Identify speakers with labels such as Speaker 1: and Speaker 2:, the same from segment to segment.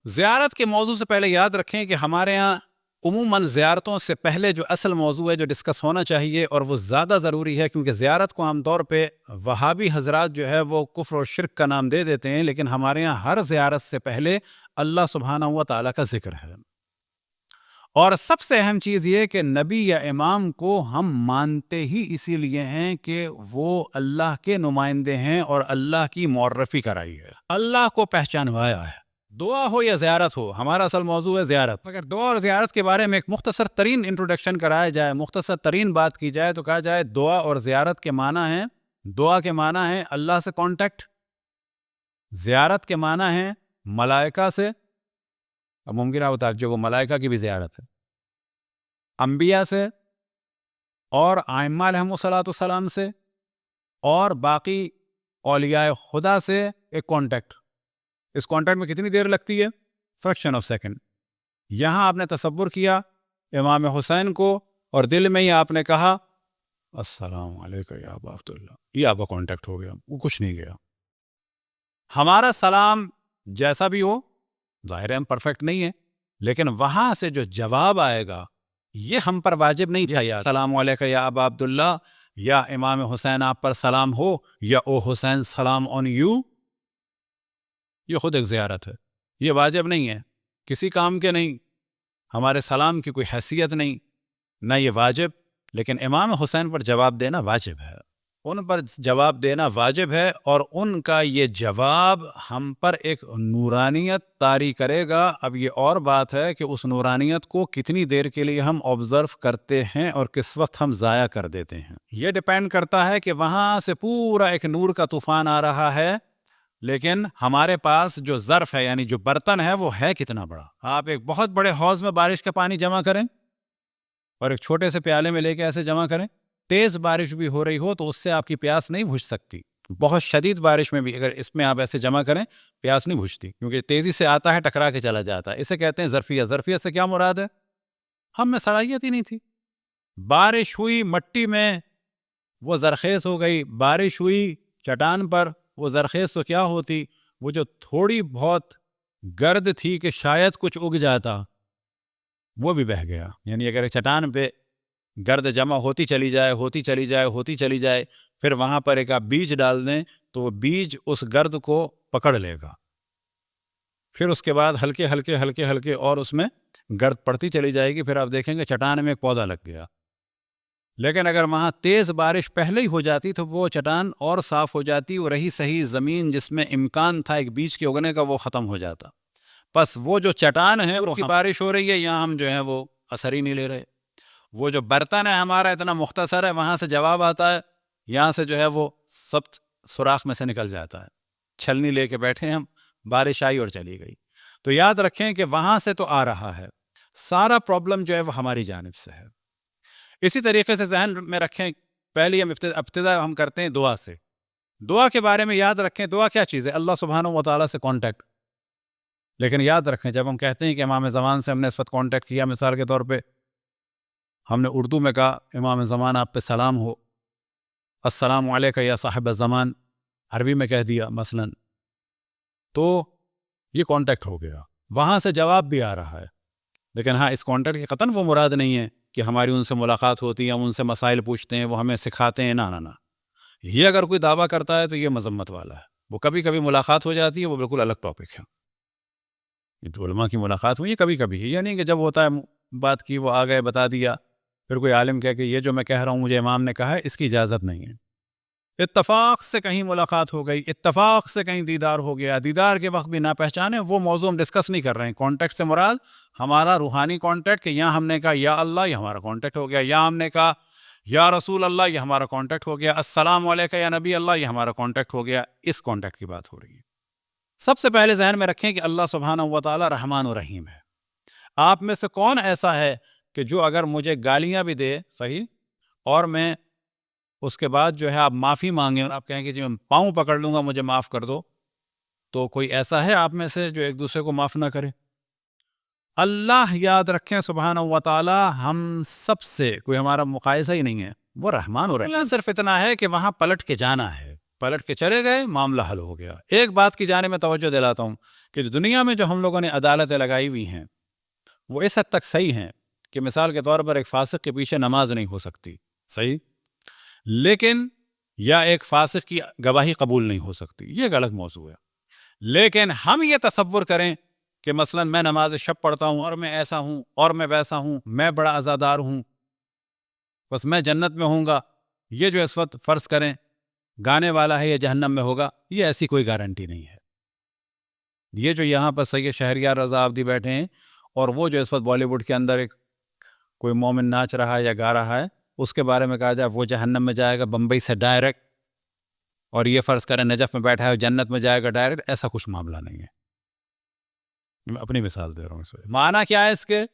Speaker 1: زیارت کے موضوع سے پہلے یاد رکھیں کہ ہمارے ہاں عموماً زیارتوں سے پہلے جو اصل موضوع ہے جو ڈسکس ہونا چاہیے اور وہ زیادہ ضروری ہے، کیونکہ زیارت کو عام طور پہ وہابی حضرات جو ہے وہ کفر اور شرک کا نام دے دیتے ہیں، لیکن ہمارے ہاں ہر زیارت سے پہلے اللہ سبحانہ و تعالیٰ کا ذکر ہے۔ اور سب سے اہم چیز یہ کہ نبی یا امام کو ہم مانتے ہی اسی لیے ہیں کہ وہ اللہ کے نمائندے ہیں اور اللہ کی معرفی کرائی ہے، اللہ کو پہچانوایا ہے۔ دعا ہو یا زیارت ہو، ہمارا اصل موضوع ہے زیارت۔ اگر دعا اور زیارت کے بارے میں ایک مختصر ترین انٹروڈکشن کرایا جائے، مختصر ترین بات کی جائے تو کہا جائے دعا اور زیارت کے معنی ہیں، دعا کے معنی ہے اللہ سے کانٹیکٹ، زیارت کے معنی ہے ملائکہ سے، اب ممکن آپ بتا جو وہ ملائکہ کی بھی زیارت ہے، انبیاء سے اور ائمہ علیہم الصلوۃ سے اور باقی اولیاء خدا سے ایک کانٹیکٹ۔ اس کانٹیکٹ میں کتنی دیر لگتی ہے؟ Fraction of second. یہاں آپ نے تصور کیا امام حسین کو اور دل میں ہی آپ نے کہا السلام علیکم یا ابا عبداللہ، یہ آپ کا کانٹیکٹ ہو گیا، وہ کچھ نہیں گیا۔ ہمارا سلام جیسا بھی ہو، ظاہر ہے ہم پرفیکٹ نہیں ہیں، لیکن وہاں سے جو جواب آئے گا یہ ہم پر واجب نہیں ہے، یا السلام علیکم یا ابا عبداللہ، یا امام حسین آپ پر سلام ہو، یا او حسین سلام آن یو، یہ خود ایک زیارت ہے، یہ واجب نہیں ہے، کسی کام کے نہیں، ہمارے سلام کی کوئی حیثیت نہیں، نہ یہ واجب، لیکن امام حسین پر جواب دینا واجب ہے، ان پر جواب دینا واجب ہے، اور ان کا یہ جواب ہم پر ایک نورانیت طاری کرے گا۔ اب یہ اور بات ہے کہ اس نورانیت کو کتنی دیر کے لیے ہم آبزرو کرتے ہیں اور کس وقت ہم ضائع کر دیتے ہیں، یہ ڈیپینڈ کرتا ہے کہ وہاں سے پورا ایک نور کا طوفان آ رہا ہے، لیکن ہمارے پاس جو ظرف ہے یعنی جو برتن ہے وہ ہے کتنا بڑا۔ آپ ایک بہت بڑے حوض میں بارش کا پانی جمع کریں اور ایک چھوٹے سے پیالے میں لے کے ایسے جمع کریں، تیز بارش بھی ہو رہی ہو تو اس سے آپ کی پیاس نہیں بجھ سکتی، بہت شدید بارش میں بھی اگر اس میں آپ ایسے جمع کریں پیاس نہیں بجھتی، کیونکہ تیزی سے آتا ہے ٹکرا کے چلا جاتا ہے۔ اسے کہتے ہیں ظرفیت۔ ظرفیت سے کیا مراد ہے؟ ہم میں صلاحیت ہی نہیں تھی، بارش ہوئی مٹی میں وہ زرخیز ہو گئی، بارش ہوئی چٹان پر وہ زرخیز تو کیا ہوتی، وہ جو تھوڑی بہت گرد تھی کہ شاید کچھ اگ جاتا وہ بھی بہہ گیا۔ یعنی اگر چٹان پہ گرد جمع ہوتی چلی جائے ہوتی چلی جائے ہوتی چلی جائے، پھر وہاں پر ایک آپ بیج ڈال دیں تو وہ بیج اس گرد کو پکڑ لے گا، پھر اس کے بعد ہلکے ہلکے ہلکے ہلکے اور اس میں گرد پڑتی چلی جائے گی، پھر آپ دیکھیں گے چٹان میں ایک پودا لگ گیا۔ لیکن اگر وہاں تیز بارش پہلے ہی ہو جاتی تو وہ چٹان اور صاف ہو جاتی، وہ رہی صحیح زمین جس میں امکان تھا ایک بیج کے اگنے کا وہ ختم ہو جاتا۔ پس وہ جو چٹان ہے وہ بارش ہو رہی ہے، یہاں ہم جو ہے وہ اثر ہی نہیں لے رہے۔ وہ جو برتن ہے ہمارا اتنا مختصر ہے، وہاں سے جواب آتا ہے، یہاں سے جو ہے وہ سب سوراخ میں سے نکل جاتا ہے، چھلنی لے کے بیٹھے ہم، بارش آئی اور چلی گئی۔ تو یاد رکھیں کہ وہاں سے تو آ رہا ہے، سارا پرابلم جو ہے وہ ہماری جانب سے ہے۔ اسی طریقے سے ذہن میں رکھیں، پہلی ہم ابتدا ہم کرتے ہیں دعا سے۔ دعا کے بارے میں یاد رکھیں دعا کیا چیز ہے؟ اللہ سبحانہ و تعالیٰ سے کانٹیکٹ۔ لیکن یاد رکھیں جب ہم کہتے ہیں کہ امام زمان سے ہم نے اس وقت کانٹیکٹ کیا، مثال کے طور پہ ہم نے اردو میں کہا امام زمان آپ پہ سلام ہو، السلام علیکم یا صاحب الزمان، عربی میں کہہ دیا مثلا، تو یہ کانٹیکٹ ہو گیا، وہاں سے جواب بھی آ رہا ہے۔ لیکن ہاں اس کانٹیکٹ کی قطعاً وہ مراد نہیں ہے کہ ہماری ان سے ملاقات ہوتی ہے، ہم ان سے مسائل پوچھتے ہیں، وہ ہمیں سکھاتے ہیں، نہ۔ یہ اگر کوئی دعویٰ کرتا ہے تو یہ مذمت والا ہے۔ وہ کبھی کبھی ملاقات ہو جاتی ہے، وہ بالکل الگ ٹاپک ہے، یہ تو علماء کی ملاقات ہوئی ہے کبھی کبھی، یہ نہیں کہ جب ہوتا ہے بات کی وہ آ گئے بتا دیا، پھر کوئی عالم کہہ کہ یہ جو میں کہہ رہا ہوں مجھے امام نے کہا ہے، اس کی اجازت نہیں ہے۔ اتفاق سے کہیں ملاقات ہو گئی، اتفاق سے کہیں دیدار ہو گیا، دیدار کے وقت بھی نہ پہچانے، وہ موضوع ہم ڈسکس نہیں کر رہے ہیں۔ کانٹیکٹ سے مراد ہمارا روحانی کانٹیکٹ، کہ یہاں ہم نے کہا یا اللہ، یہ ہمارا کانٹیکٹ ہو گیا، یا ہم نے کہا یا رسول اللہ، یہ ہمارا کانٹیکٹ ہو گیا، السلام علیکم یا نبی اللہ، یہ ہمارا کانٹیکٹ ہو گیا۔ اس کانٹیکٹ کی بات ہو رہی ہے۔ سب سے پہلے ذہن میں رکھیں کہ اللہ سبحانہ و تعالیٰ رحمان و رحیم ہے۔ آپ میں سے کون ایسا ہے کہ جو اگر مجھے گالیاں بھی دے، صحیح، اور میں اس کے بعد جو ہے آپ معافی مانگیں اور آپ کہیں کہ جی میں پاؤں پکڑ لوں گا مجھے معاف کر دو، تو کوئی ایسا ہے آپ میں سے جو ایک دوسرے کو معاف نہ کرے؟ اللہ یاد رکھیں سبحانہ و تعالی ہم سب سے کوئی ہمارا مقایسہ ہی نہیں ہے، وہ رحمان و رحیم۔ صرف اتنا ہے کہ وہاں پلٹ کے جانا ہے، پلٹ کے چلے گئے، معاملہ حل ہو گیا۔ ایک بات کی جانب میں توجہ دلاتا ہوں کہ دنیا میں جو ہم لوگوں نے عدالتیں لگائی ہوئی ہیں وہ اس حد تک صحیح ہیں کہ مثال کے طور پر ایک فاسق کے پیچھے نماز نہیں ہو سکتی، صحیح، لیکن یا ایک فاسق کی گواہی قبول نہیں ہو سکتی، یہ ایک الگ موضوع ہے۔ لیکن ہم یہ تصور کریں کہ مثلا میں نماز شب پڑھتا ہوں اور میں ایسا ہوں اور میں ویسا ہوں، میں بڑا عزادار ہوں، بس میں جنت میں ہوں گا، یہ جو اس وقت فرض کریں گانے والا ہے یہ جہنم میں ہوگا، یہ ایسی کوئی گارنٹی نہیں ہے۔ یہ جو یہاں پر سید شہریار رضا عابدی بیٹھے ہیں اور وہ جو اس وقت بالی ووڈ کے اندر ایک کوئی مومن ناچ رہا ہے یا گا رہا ہے، اس کے بارے میں کہا جائے وہ جہنم میں جائے گا بمبئی سے ڈائریکٹ، اور یہ فرض کریں نجف میں بیٹھا ہے جنت میں جائے گا ڈائریکٹ، ایسا کچھ معاملہ نہیں ہے۔ میں اپنی مثال دے رہا ہوں اس وجہ۔ معنی کیا ہے اس کے؟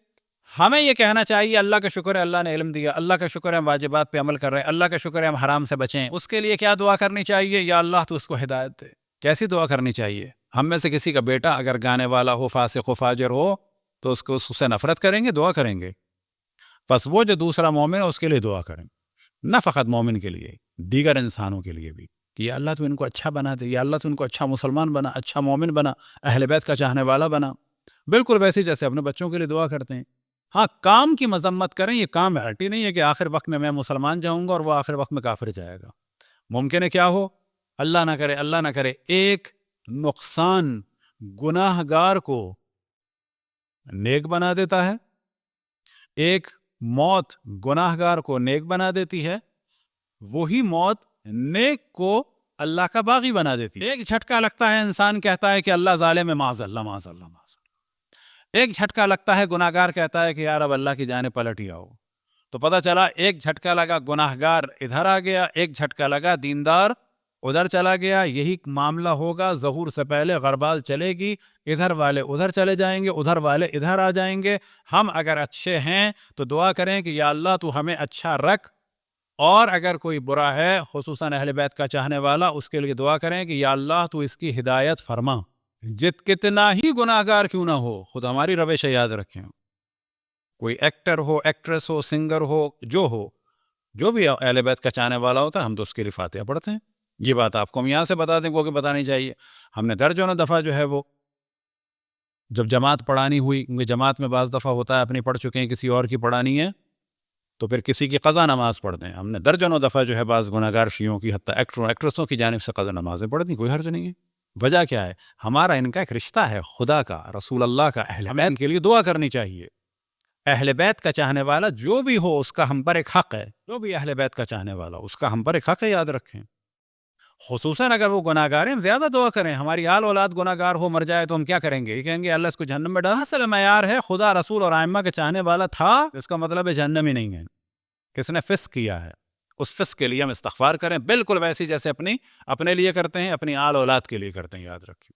Speaker 1: ہمیں یہ کہنا چاہیے اللہ کا شکر ہے اللہ نے علم دیا، اللہ کا شکر ہے ہم واجبات پہ عمل کر رہے ہیں، اللہ کا شکر ہے ہم حرام سے بچیں۔ اس کے لیے کیا دعا کرنی چاہیے؟ یا اللہ تو اس کو ہدایت دے۔ کیسی دعا کرنی چاہیے؟ ہم میں سے کسی کا بیٹا اگر گانے والا ہو، فاسق و فاجر ہو، تو اس سے نفرت کریں گے، دعا کریں گے؟ بس وہ جو دوسرا مومن ہے اس کے لیے دعا کریں، نہ فقط مومن کے لیے، دیگر انسانوں کے لیے بھی، کہ یا اللہ تو ان کو اچھا بنا دے، یا اللہ تو ان کو اچھا مسلمان بنا، اچھا مومن بنا، اہل بیت کا چاہنے والا بنا۔ بالکل ویسے جیسے اپنے بچوں کے لیے دعا کرتے ہیں۔ ہاں، کام کی مذمت کریں، یہ کام ہرٹی نہیں ہے کہ آخر وقت میں مسلمان جاؤں گا اور وہ آخر وقت میں کافر جائے گا۔ ممکن ہے کیا ہو، اللہ نہ کرے ایک نقصان گناہ گار کو نیک بنا دیتا ہے، ایک موت گناہ گار کو نیک بنا دیتی ہے، وہی موت نیک کو اللہ کا باغی بنا دیتی ہے۔ ایک جھٹکا لگتا ہے، انسان کہتا ہے کہ اللہ ظالم ہے، معاذ اللہ معاذ اللہ معاذ اللہ۔ ایک جھٹکا لگتا ہے، گناہ گار کہتا ہے کہ یار اب اللہ کی جانب پلٹ ہی آؤ، تو پتہ چلا ایک جھٹکا لگا گناہ گار ادھر آ گیا، ایک جھٹکا لگا دیندار ادھر چلا گیا۔ یہی معاملہ ہوگا، ظہور سے پہلے غربال چلے گی، ادھر والے ادھر چلے جائیں گے، ادھر والے ادھر آ جائیں گے۔ ہم اگر اچھے ہیں تو دعا کریں کہ یا اللہ تو ہمیں اچھا رکھ، اور اگر کوئی برا ہے خصوصاً اہل بیت کا چاہنے والا، اس کے لیے دعا کریں کہ یا اللہ تو اس کی ہدایت فرما، کتنا ہی گناہ گار کیوں نہ ہو۔ خود ہماری روش یاد رکھیں، کوئی ایکٹر ہو، ایکٹریس ہو، سنگر ہو، جو بھی اہل بیت کا چاہنے والا ہوتا ہے، ہم تو اس کے لیے فاتحہ پڑھتے ہیں۔ یہ بات آپ کو ہم یہاں سے بتا دیں کہ بتانی چاہیے۔ ہم نے درجنوں دفعہ جو ہے وہ جب جماعت پڑھانی ہوئی، کیونکہ جماعت میں بعض دفعہ ہوتا ہے اپنی پڑھ چکے ہیں، کسی اور کی پڑھانی ہے، تو پھر کسی کی قضا نماز پڑھ دیں۔ ہم نے درجنوں دفعہ جو ہے بعض گناہ گار شیعوں کی، حتیٰ ایکٹروں ایکٹریسوں کی جانب سے قضا نمازیں پڑھ دیں، کوئی حرج نہیں ہے۔ وجہ کیا ہے؟ ہمارا ان کا ایک رشتہ ہے، خدا کا، رسول اللہ کا، اہل بیت کے لیے دعا کرنی چاہیے۔ اہل بیت کا چاہنے والا جو بھی ہو اس کا ہم پر ایک حق ہے، جو بھی اہل بیت کا چاہنے والا اس کا ہم پر ایک حق ہے، یاد رکھیں۔ خصوصاً اگر وہ گناہ گار ہیں، ہم زیادہ دعا کریں۔ ہماری آل اولاد گناہ گار ہو، مر جائے، تو ہم کیا کریں گے؟ یہ کہیں گے اللہ اس کو جہنم میں ڈالا۔ اصل معیار ہے خدا، رسول اور ائمہ کے چاہنے والا تھا، اس کا مطلب ہے جہنم ہی نہیں ہے، کس نے فسق کیا ہے، اس فسق کے لیے ہم استغفار کریں، بالکل ویسی جیسے اپنے لیے کرتے ہیں، اپنی آل اولاد کے لیے کرتے ہیں، یاد رکھیں۔